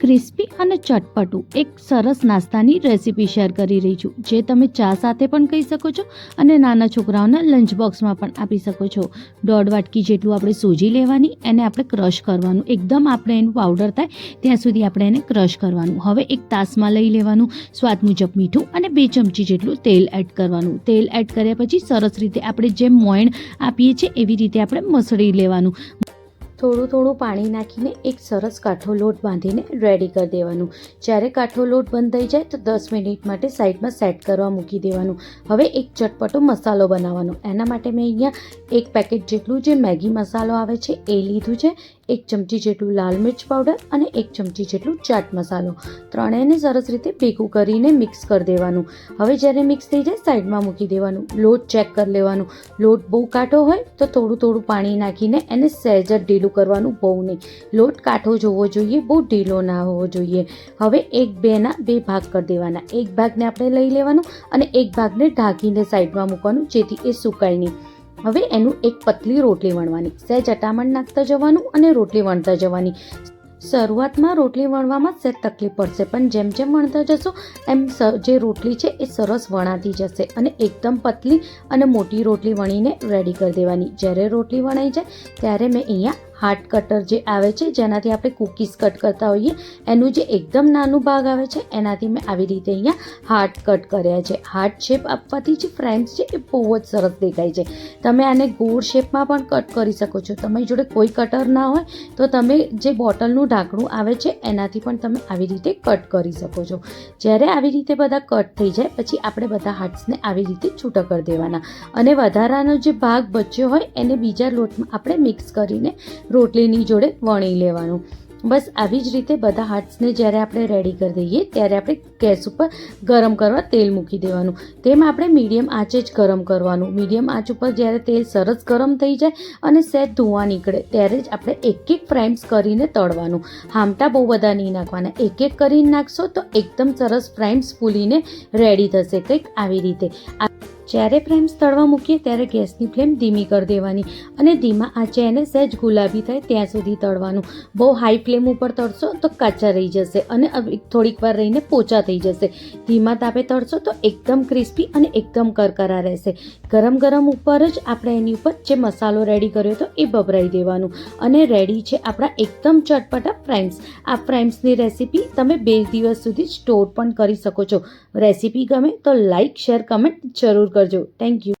Crispy અને ચટપટું એક સરસ નાસ્તાની રેસીપી શેર કરી રહી છું, જે તમે ચા સાથે પણ ખાઈ શકો છો અને નાના છોકરાઓના લંચ બોક્સમાં પણ આપી શકો છો। 1.5 વાટકી જેટલું આપણે સોજી લેવાની, એને આપણે ક્રશ કરવાનું, એકદમ આપણે એનું પાવડર થાય ત્યાં સુધી આપણે એને ક્રશ કરવાનું। હવે એક તાસમાં લઈ લેવાનું, સ્વાદ મુજબ મીઠું અને 2 ચમચી જેટલું તેલ એડ કરવાનું। તેલ એડ કર્યા પછી સરસ રીતે આપણે જેમ મોયણ આપીએ છીએ એવી રીતે આપણે મસળી લેવાનું। થોડું પાણી નાખીને એક સરસ કાઠો લોટ બાંધીને રેડી કરી દેવાનું। જ્યારે કાઠો લોટ બંધ થઈ જાય તો 10 મિનિટ માટે સાઈડમાં સેટ કરવા મૂકી દેવાનું। હવે એક ચટપટો મસાલો બનાવવાનો। એના માટે મેં અહીંયા 1 પેકેટ જેટલું જે મેગી મસાલો આવે છે એ લીધું છે, 1 ચમચી જેટલું લાલ મિર્ચ પાવડર અને 1 ચમચી જેટલું ચાટ મસાલો, ત્રણેયને સરસ રીતે ભેગું કરીને મિક્સ કરી દેવાનું। હવે જ્યારે મિક્સ થઈ જાય સાઈડમાં મૂકી દેવાનું। લોટ ચેક કરી લેવાનું, લોટ બહુ કાઠો હોય તો થોડું પાણી નાખીને એને સહેજ જ ઢીલું કરવાનું, બહુ નહીં। લોટ કાઠો જોવો જોઈએ, બહુ ઢીલો ના હોવો જોઈએ। હવે 1-2 ભાગ કરી દેવાના। એક ભાગને આપણે લઈ લેવાનું અને એક ભાગને ઢાંકીને સાઈડમાં મૂકવાનું, જેથી એ સુકાય નહીં। હવે એનું એક પતલી રોટલી વણવાની, સહેજ અટામણ નાખતા જવાનું અને રોટલી વણતા જવાની। શરૂઆતમાં રોટલી વણવામાં સહેજ તકલીફ પડશે, પણ જેમ જેમ વણતા જશો એમ જે રોટલી છે એ સરસ વણાતી જશે અને એકદમ પતલી અને મોટી રોટલી વણીને રેડી કરી દેવાની। જ્યારે રોટલી વણાઈ જાય ત્યારે મેં અહીંયા હાર્ટ કટર જે આવે છે, જેનાથી આપણે કૂકીઝ કટ કરતા હોઈએ, એનું જે એકદમ નાનું ભાગ આવે છે એનાથી મેં આવી રીતે અહીંયા હાર્ટ કટ કર્યા છે। હાર્ટ શેપ આપવાથી જે ફ્રેન્ડ્સ છે એ બહુ જ સરસ દેખાય છે। તમે આને ગોળ શેપમાં પણ કટ કરી શકો છો। તમારી જોડે કોઈ કટર ના હોય તો તમે જે બોટલનું ઢાંકણું આવે છે એનાથી પણ તમે આવી રીતે કટ કરી શકો છો। જ્યારે આવી રીતે બધા કટ થઈ જાય પછી આપણે બધા હાર્ટ્સને આવી રીતે છૂટા કરી દેવાના અને વધારાનો જે ભાગ બચ્યો હોય એને બીજા લોટમાં આપણે મિક્સ કરીને રોટલીની જોડે વણી લેવાનું। બસ આવી જ રીતે બધા હાર્ટ્સને જ્યારે આપણે રેડી કરી દઈએ ત્યારે આપણે ગેસ ઉપર ગરમ કરવા તેલ મૂકી દેવાનું। તેમ આપણે મીડિયમ આંચે જ ગરમ કરવાનું। મીડિયમ આંચ ઉપર જ્યારે તેલ સરસ ગરમ થઈ જાય અને સહેજ ધુઆ નીકળે ત્યારે જ આપણે એક ફ્રેમ્સ કરીને તળવાનું। હામટા બહુ બધા નહીં નાખવાના, એક કરીને નાખશો તો એકદમ સરસ ફ્રેમ્સ ફૂલીને રેડી થશે, કંઈક આવી રીતે। જ્યારે ફ્રેમ્સ તળવા મૂકીએ ત્યારે ગેસની ફ્લેમ ધીમી કરી દેવાની અને ધીમા આંચે એને સહેજ ગુલાબી થાય ત્યાં સુધી તળવાનું। બહુ હાઈ ફ્લેમ ઉપર તળશો તો કાચા રહી જશે અને થોડીક વાર રહીને પોચા થઈ જશે। ધીમા તાપે તળશો તો એકદમ ક્રિસ્પી અને એકદમ કરકરા રહેશે। ગરમ ઉપર જ આપણે એની ઉપર જે મસાલો રેડી કર્યો હતો એ ભભરાઈ દેવાનું અને રેડી છે આપણા એકદમ ચટપટા ફ્રેમ્સ। આ ફ્રેમ્સની રેસીપી તમે 2 દિવસ સુધી સ્ટોર પણ કરી શકો છો। રેસીપી ગમે તો લાઇક, શેર, કમેન્ટ જરૂર કરજો। Thank you.